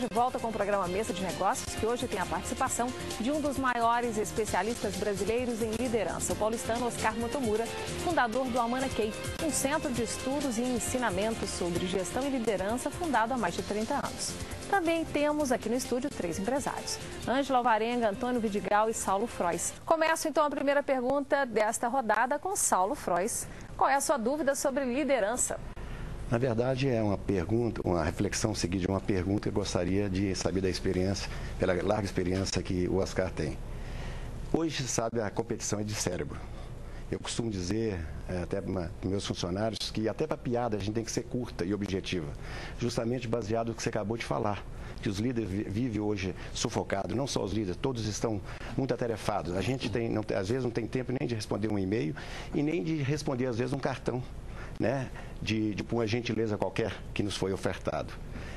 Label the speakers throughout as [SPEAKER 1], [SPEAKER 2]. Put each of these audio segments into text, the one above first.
[SPEAKER 1] de volta com o programa Mesa de Negócios, que hoje tem a participação de um dos maiores especialistas brasileiros em liderança, o paulistano Oscar Motomura, fundador do Almana Key, um centro de estudos e ensinamentos sobre gestão e liderança fundado há mais de 30 anos. Também temos aqui no estúdio 3 empresários, Ângelo Alvarenga, Antônio Vidigal e Saulo Frois. Começo então a primeira pergunta desta rodada com Saulo Frois. Qual é a sua dúvida sobre liderança?
[SPEAKER 2] Na verdade, é uma pergunta, uma reflexão seguida de uma pergunta. Eu gostaria de saber da experiência, pela larga experiência que o Oscar tem. Hoje, sabe, a competição é de cérebro. Eu costumo dizer, até para meus funcionários, que até para piada a gente tem que ser curta e objetiva, justamente baseado no que você acabou de falar, que os líderes vivem hoje sufocados, não só os líderes, todos estão muito atarefados. A gente às vezes não tem tempo nem de responder um e-mail e nem de responder, às vezes, um cartão, né, de uma gentileza qualquer que nos foi ofertado.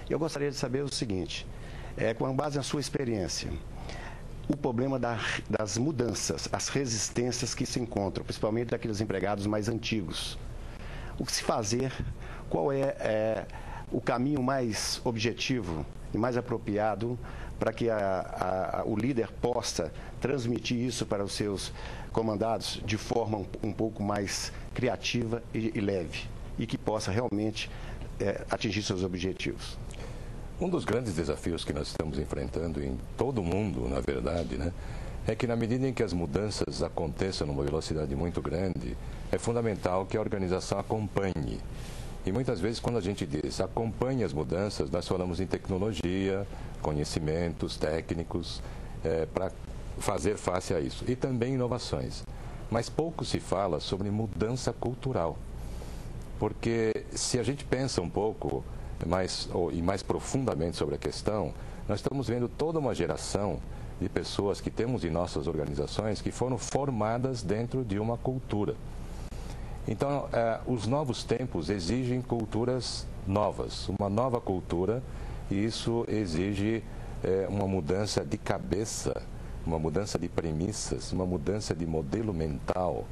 [SPEAKER 2] Eu gostaria de saber o seguinte, com base na sua experiência, o problema das mudanças, as resistências que se encontram, principalmente daqueles empregados mais antigos. O que se fazer, qual é o caminho mais objetivo e mais apropriado para que o líder possa transmitir isso para os seus comandados de forma um pouco mais criativa e leve e que possa realmente atingir seus objetivos.
[SPEAKER 3] Um dos grandes desafios que nós estamos enfrentando em todo o mundo, na verdade, né, é que na medida em que as mudanças aconteçam numa velocidade muito grande, é fundamental que a organização acompanhe. E muitas vezes, quando a gente diz acompanhe as mudanças, nós falamos em tecnologia, conhecimentos técnicos, para fazer face a isso. E também inovações. Mas pouco se fala sobre mudança cultural. Porque se a gente pensa um pouco mais profundamente sobre a questão, nós estamos vendo toda uma geração de pessoas que temos em nossas organizações que foram formadas dentro de uma cultura. Então, os novos tempos exigem culturas novas, uma nova cultura, e isso exige uma mudança de cabeça, uma mudança de premissas, uma mudança de modelo mental,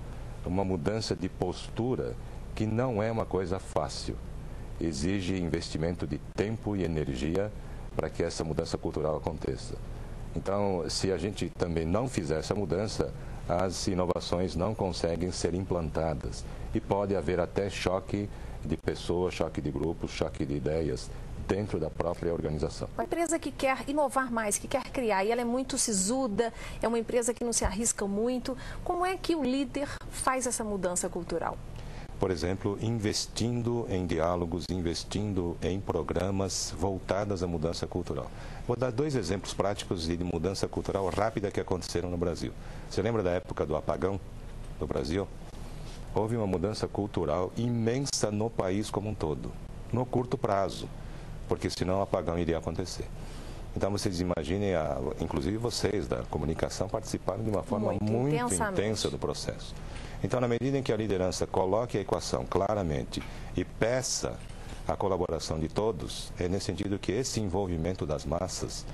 [SPEAKER 3] uma mudança de postura, que não é uma coisa fácil. Exige investimento de tempo e energia para que essa mudança cultural aconteça. Então, se a gente também não fizer essa mudança, as inovações não conseguem ser implantadas. E pode haver até choque de pessoas, choque de grupos, choque de ideias dentro da própria organização.
[SPEAKER 1] Uma empresa que quer inovar mais, que quer criar, e ela é muito sisuda, é uma empresa que não se arrisca muito, como é que o líder faz essa mudança cultural?
[SPEAKER 3] Por exemplo, investindo em diálogos, investindo em programas voltados à mudança cultural. Vou dar 2 exemplos práticos de mudança cultural rápida que aconteceram no Brasil. Você lembra da época do apagão no Brasil? Houve uma mudança cultural imensa no país como um todo, no curto prazo, porque senão o apagão iria acontecer. Então vocês imaginem, inclusive vocês da comunicação participaram de uma forma muito intensa do processo. Então, na medida em que a liderança coloque a equação claramente e peça a colaboração de todos, é nesse sentido que esse envolvimento das massas,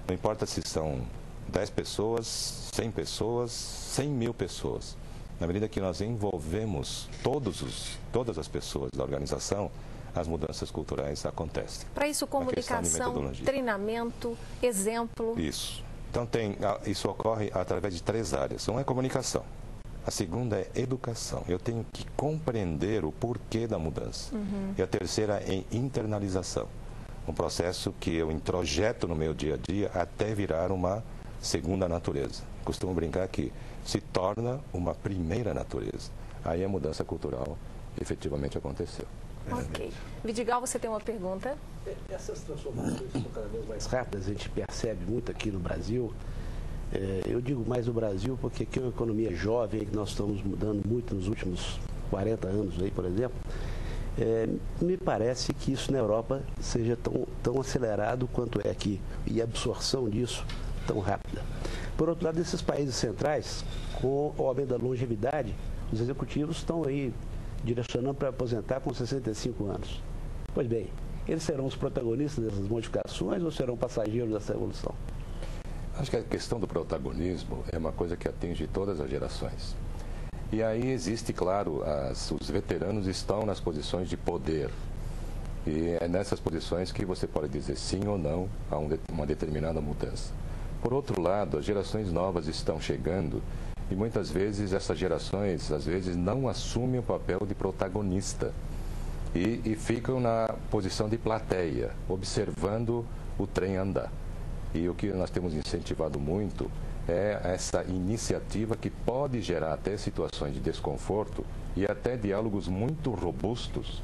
[SPEAKER 3] não importa se são 10 pessoas, 100 pessoas, 100 mil pessoas, na medida que nós envolvemos todas as pessoas da organização, as mudanças culturais acontecem.
[SPEAKER 1] Para isso, comunicação, treinamento, exemplo.
[SPEAKER 3] Isso. Então, isso ocorre através de 3 áreas. Uma é comunicação. A segunda é educação. Eu tenho que compreender o porquê da mudança. E a terceira é internalização. Um processo que eu introjeto no meu dia a dia até virar uma segunda natureza. Costumo brincar que se torna uma primeira natureza. Aí a mudança cultural efetivamente aconteceu.
[SPEAKER 1] Ok. Vidigal, você tem uma pergunta?
[SPEAKER 4] Essas transformações são cada vez mais rápidas, a gente percebe muito aqui no Brasil. Eu digo mais no Brasil porque aqui é uma economia jovem, que nós estamos mudando muito nos últimos 40 anos, aí, por exemplo. Me parece que isso na Europa seja tão acelerado quanto é aqui, e a absorção disso tão rápida. Por outro lado, esses países centrais, com o aumento da longevidade, os executivos estão aí direcionando para aposentar com 65 anos. Pois bem, eles serão os protagonistas dessas modificações ou serão passageiros dessa evolução?
[SPEAKER 3] Acho que a questão do protagonismo é uma coisa que atinge todas as gerações. E aí existe, claro, os veteranos estão nas posições de poder. E é nessas posições que você pode dizer sim ou não a uma determinada mudança. Por outro lado, as gerações novas estão chegando e muitas vezes essas gerações, às vezes, não assumem o papel de protagonista e ficam na posição de plateia, observando o trem andar. E o que nós temos incentivado muito é essa iniciativa que pode gerar até situações de desconforto e até diálogos muito robustos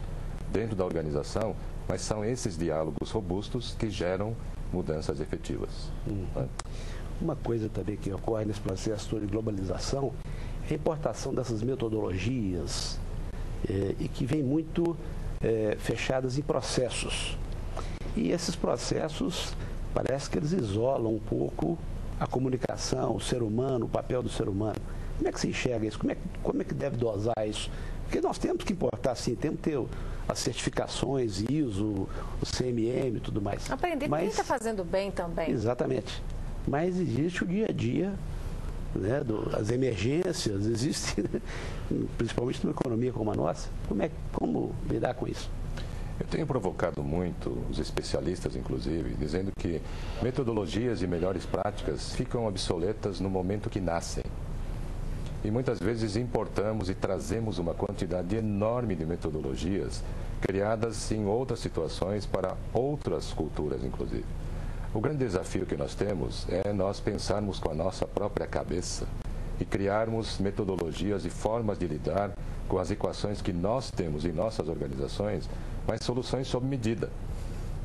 [SPEAKER 3] dentro da organização, mas são esses diálogos robustos que geram mudanças efetivas.
[SPEAKER 4] Uma coisa também que ocorre nesse processo de globalização é a importação dessas metodologias e que vem muito fechadas em processos. E esses processos, parece que eles isolam um pouco a comunicação, o ser humano, o papel do ser humano. Como é que se enxerga isso? Como é que deve dosar isso? Porque nós temos que importar, sim, temos que ter as certificações, ISO, o CMM e tudo mais.
[SPEAKER 1] Aprender quem está fazendo bem também.
[SPEAKER 4] Exatamente. Mas existe o dia a dia, né, as emergências, existem, principalmente numa economia como a nossa. Como lidar com isso?
[SPEAKER 3] Eu tenho provocado muito os especialistas, inclusive, dizendo que metodologias e melhores práticas ficam obsoletas no momento que nascem. E muitas vezes importamos e trazemos uma quantidade enorme de metodologias criadas em outras situações para outras culturas, inclusive. O grande desafio que nós temos é nós pensarmos com a nossa própria cabeça e criarmos metodologias e formas de lidar com as equações que nós temos em nossas organizações, mas soluções sob medida.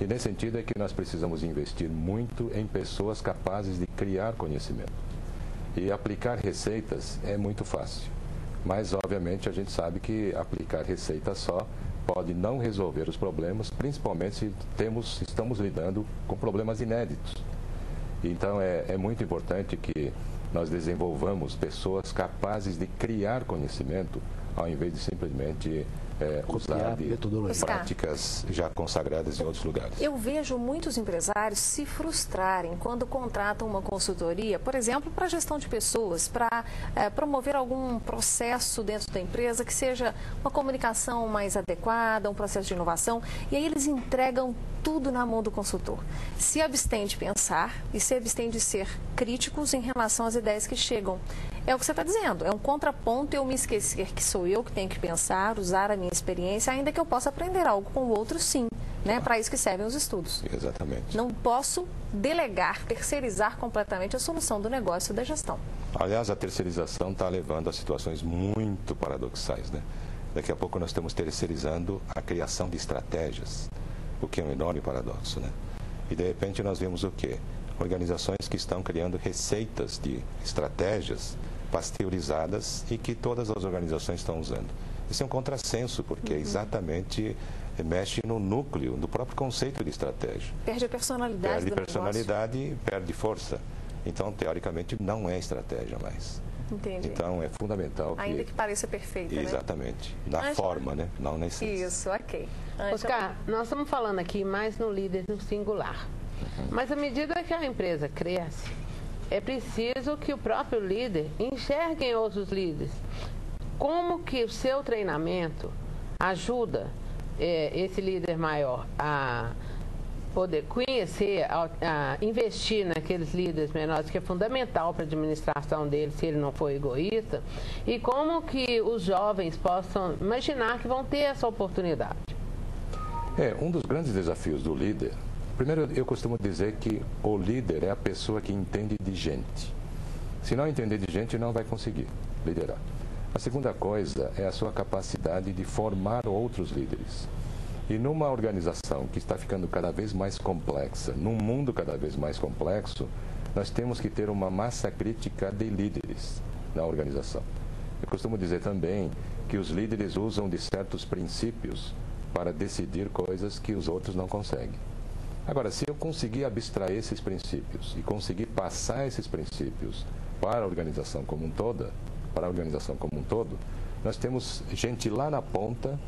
[SPEAKER 3] E nesse sentido é que nós precisamos investir muito em pessoas capazes de criar conhecimento. E aplicar receitas é muito fácil, mas obviamente a gente sabe que aplicar receita só pode não resolver os problemas, principalmente se estamos lidando com problemas inéditos. Então é muito importante que nós desenvolvamos pessoas capazes de criar conhecimento, ao invés de simplesmente usar de práticas já consagradas em outros lugares.
[SPEAKER 1] Eu vejo muitos empresários se frustrarem quando contratam uma consultoria, por exemplo, para gestão de pessoas, para promover algum processo dentro da empresa que seja uma comunicação mais adequada, um processo de inovação, e aí eles entregam tudo na mão do consultor. Se abstém de pensar e se abstém de ser críticos em relação às ideias que chegam. É o que você está dizendo, é um contraponto eu me esquecer que sou eu que tenho que pensar, usar a minha experiência, ainda que eu possa aprender algo com o outro, sim. Né? Para isso que servem os estudos.
[SPEAKER 3] Exatamente.
[SPEAKER 1] Não posso delegar, terceirizar completamente a solução do negócio e da gestão.
[SPEAKER 3] Aliás, a terceirização está levando a situações muito paradoxais, né? Daqui a pouco nós estamos terceirizando a criação de estratégias, o que é um enorme paradoxo, né? E de repente nós vemos o quê? Organizações que estão criando receitas de estratégias pasteurizadas e que todas as organizações estão usando. Isso é um contrassenso, porque exatamente mexe no núcleo do próprio conceito de estratégia.
[SPEAKER 1] Perde a personalidade do negócio.
[SPEAKER 3] Perde personalidade e perde força. Então, teoricamente, não é estratégia mais.
[SPEAKER 1] Entendi.
[SPEAKER 3] Então, é fundamental que...
[SPEAKER 1] Ainda que pareça perfeita,
[SPEAKER 3] Exatamente. Né? Na forma, né? Não na essência.
[SPEAKER 1] Isso, ok.
[SPEAKER 5] Oscar, nós estamos falando aqui mais no líder no singular. Mas à medida que a empresa cresce, é preciso que o próprio líder enxergue outros líderes. Como que o seu treinamento ajuda esse líder maior a poder conhecer, a investir naqueles líderes menores, que é fundamental para a administração dele, se ele não for egoísta, e como que os jovens possam imaginar que vão ter essa oportunidade?
[SPEAKER 3] Um dos grandes desafios do líder, primeiro eu costumo dizer que o líder é a pessoa que entende de gente. Se não entender de gente, não vai conseguir liderar. A segunda coisa é a sua capacidade de formar outros líderes. E numa organização que está ficando cada vez mais complexa, num mundo cada vez mais complexo, nós temos que ter uma massa crítica de líderes na organização. Eu costumo dizer também que os líderes usam de certos princípios para decidir coisas que os outros não conseguem. Agora, se eu conseguir abstrair esses princípios e conseguir passar esses princípios para a organização como um todo, nós temos gente lá na ponta,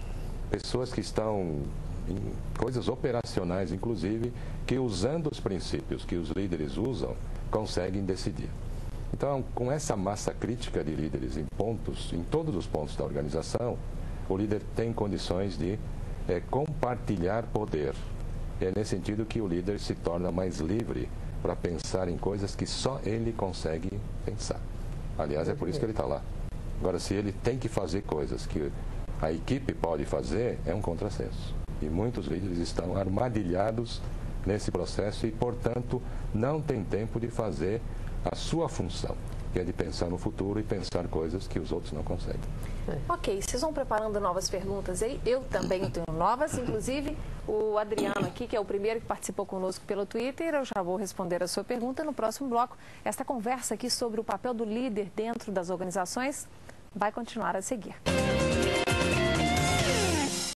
[SPEAKER 3] pessoas que estão em coisas operacionais, inclusive, que usando os princípios que os líderes usam, conseguem decidir. Então, com essa massa crítica de líderes em todos os pontos da organização, o líder tem condições de é compartilhar poder. É nesse sentido que o líder se torna mais livre para pensar em coisas que só ele consegue pensar. Aliás, é por isso que ele está lá. Agora, se ele tem que fazer coisas que a equipe pode fazer, é um contrassenso. E muitos líderes estão armadilhados nesse processo e, portanto, não tem tempo de fazer a sua função, que é de pensar no futuro e pensar coisas que os outros não conseguem.
[SPEAKER 1] Ok, vocês vão preparando novas perguntas aí. Eu também tenho novas, inclusive o Adriano aqui, que é o primeiro que participou conosco pelo Twitter. Eu já vou responder a sua pergunta no próximo bloco. Esta conversa aqui sobre o papel do líder dentro das organizações vai continuar a seguir.